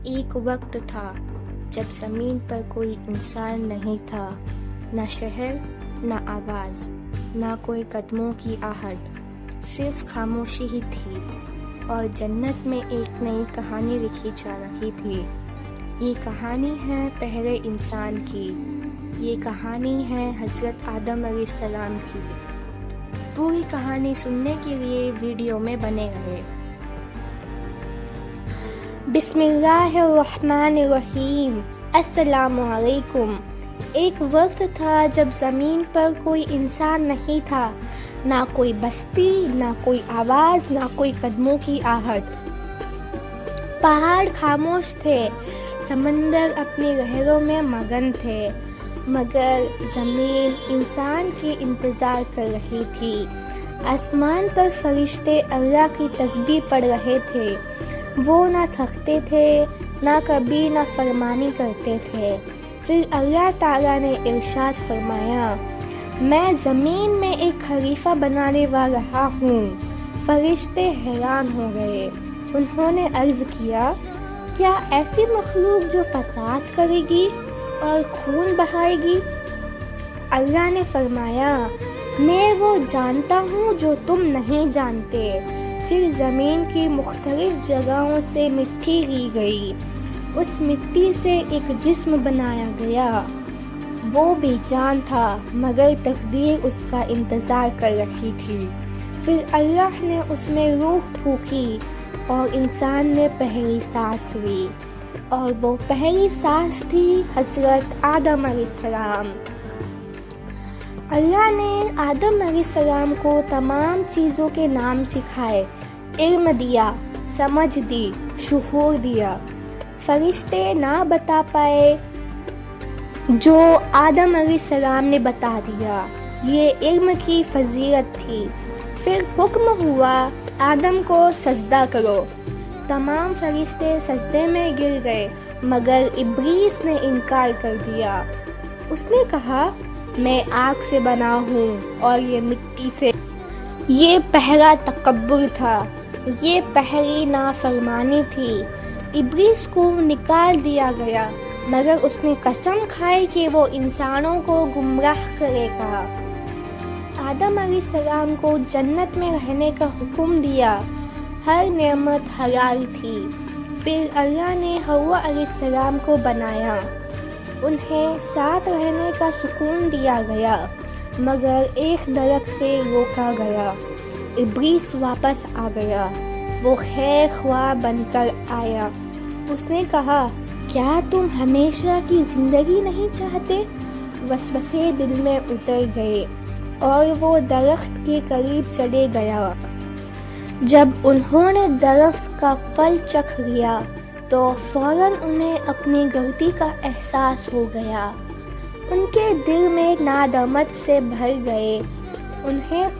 ایک وقت تھا جب زمین پر کوئی انسان نہیں تھا، نہ شہر، نہ آواز، نہ کوئی قدموں کی آہٹ، صرف خاموشی ہی تھی، اور جنت میں ایک نئی کہانی لکھی جا رہی تھی۔ یہ کہانی ہے پہلے انسان کی، یہ کہانی ہے حضرت آدم علیہ السلام کی۔ پوری کہانی سننے کے لیے ویڈیو میں بنے رہے۔ بسم اللہ الرحمن الرحیم۔ السلام علیکم۔ ایک وقت تھا جب زمین پر کوئی انسان نہیں تھا، نہ کوئی بستی، نہ کوئی آواز، نہ کوئی قدموں کی آہٹ۔ پہاڑ خاموش تھے، سمندر اپنی لہروں میں مگن تھے، مگر زمین انسان کے انتظار کر رہی تھی۔ آسمان پر فرشتے اللہ کی تسبیح پڑھ رہے تھے، وہ نہ تھکتے تھے، نہ کبھی نافرمانی کرتے تھے۔ پھر اللہ تعالیٰ نے ارشاد فرمایا، میں زمین میں ایک خلیفہ بنانے والا ہوں۔ فرشتے حیران ہو گئے، انہوں نے عرض کیا، کیا ایسی مخلوق جو فساد کرے گی اور خون بہائے گی؟ اللہ نے فرمایا، میں وہ جانتا ہوں جو تم نہیں جانتے۔ پھر زمین کی مختلف جگہوں سے مٹی لی گئی، اس مٹی سے ایک جسم بنایا گیا، وہ بے جان تھا مگر تقدیر اس کا انتظار کر رہی تھی۔ پھر اللہ نے اس میں روح پھونکی اور انسان نے پہلی سانس لی، اور وہ پہلی سانس تھی حضرت آدم علیہ السلام۔ اللہ نے آدم علیہ السلام کو تمام چیزوں کے نام سکھائے، علم دیا، سمجھ دی، شعور دیا۔ فرشتے نہ بتا پائے جو آدم علیہ السلام نے بتا دیا، یہ علم کی فضیلت تھی۔ پھر حکم ہوا، آدم کو سجدہ کرو۔ تمام فرشتے سجدے میں گر گئے مگر ابلیس نے انکار کر دیا۔ اس نے کہا، میں آگ سے بنا ہوں اور یہ مٹی سے۔ یہ پہلا تکبر تھا، یہ پہلی نافرمانی تھی۔ ابلیس کو نکال دیا گیا مگر اس نے قسم کھائی کہ وہ انسانوں کو گمراہ کرے گا۔ آدم علیہ السلام کو جنت میں رہنے کا حکم دیا، ہر نعمت حلال تھی۔ پھر اللہ نے حوا علیہ السلام کو بنایا، انہیں ساتھ رہنے کا سکون دیا گیا مگر ایک درخت سے روکا گیا۔ ابلیس واپس آ گیا، وہ خیر خواہ بن کر آیا۔ اس نے کہا، کیا تم ہمیشہ کی زندگی نہیں چاہتے؟ وسوسے دل میں اتر گئے اور وہ درخت کے قریب چلے گیا۔ جب انہوں نے درخت کا پھل چکھ لیا تو فوراً انہیں اپنی غلطی کا احساس ہو گیا، ان کے دل میں ندامت سے بھر گئے۔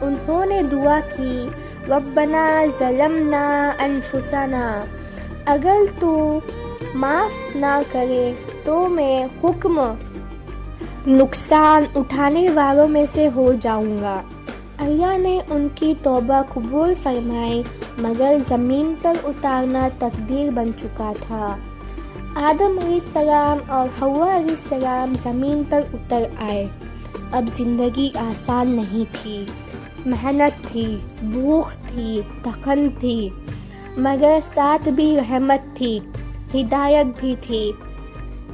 انہوں نے دعا کی، ربنا ظلمنا انفسنا، اگر تو معاف نہ کرے تو میں حکم نقصان اٹھانے والوں میں سے ہو جاؤں گا۔ اللہ نے ان کی توبہ قبول فرمائی مگر زمین پر اتارنا تقدیر بن چکا تھا۔ آدم علیہ السلام اور حوا علیہ السلام زمین پر اتر آئے۔ اب زندگی آسان نہیں تھی، محنت تھی، بھوک تھی، تھکن تھی، مگر ساتھ بھی رحمت تھی، ہدایت بھی تھی۔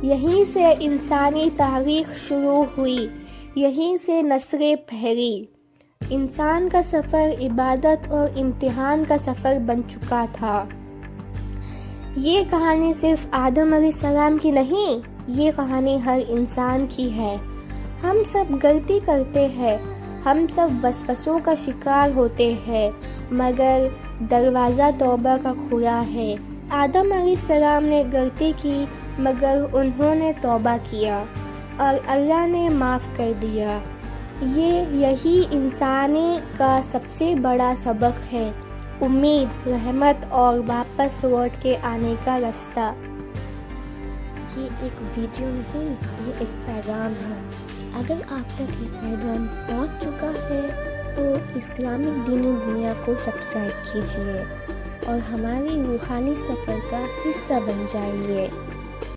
یہیں سے انسانی تاریخ شروع ہوئی، یہیں سے نسلیں پھیلی۔ انسان کا سفر عبادت اور امتحان کا سفر بن چکا تھا۔ یہ کہانی صرف آدم علیہ السلام کی نہیں، یہ کہانی ہر انسان کی ہے۔ ہم سب غلطی کرتے ہیں، ہم سب وسوسوں کا شکار ہوتے ہیں، مگر دروازہ توبہ کا کھلا ہے۔ آدم علیہ السلام نے غلطی کی مگر انہوں نے توبہ کیا اور اللہ نے معاف کر دیا۔ یہی انسانی کا سب سے بڑا سبق ہے، امید، رحمت اور واپس لوٹ کے آنے کا راستہ۔ یہ ایک ویڈیو نہیں، یہ ایک پیغام ہے۔ اگر آپ تک یہ پیغام پہنچ چکا ہے تو اسلامک دینی دنیا کو سبسکرائب کیجیے اور ہماری روحانی سفر کا حصہ بن جائیے۔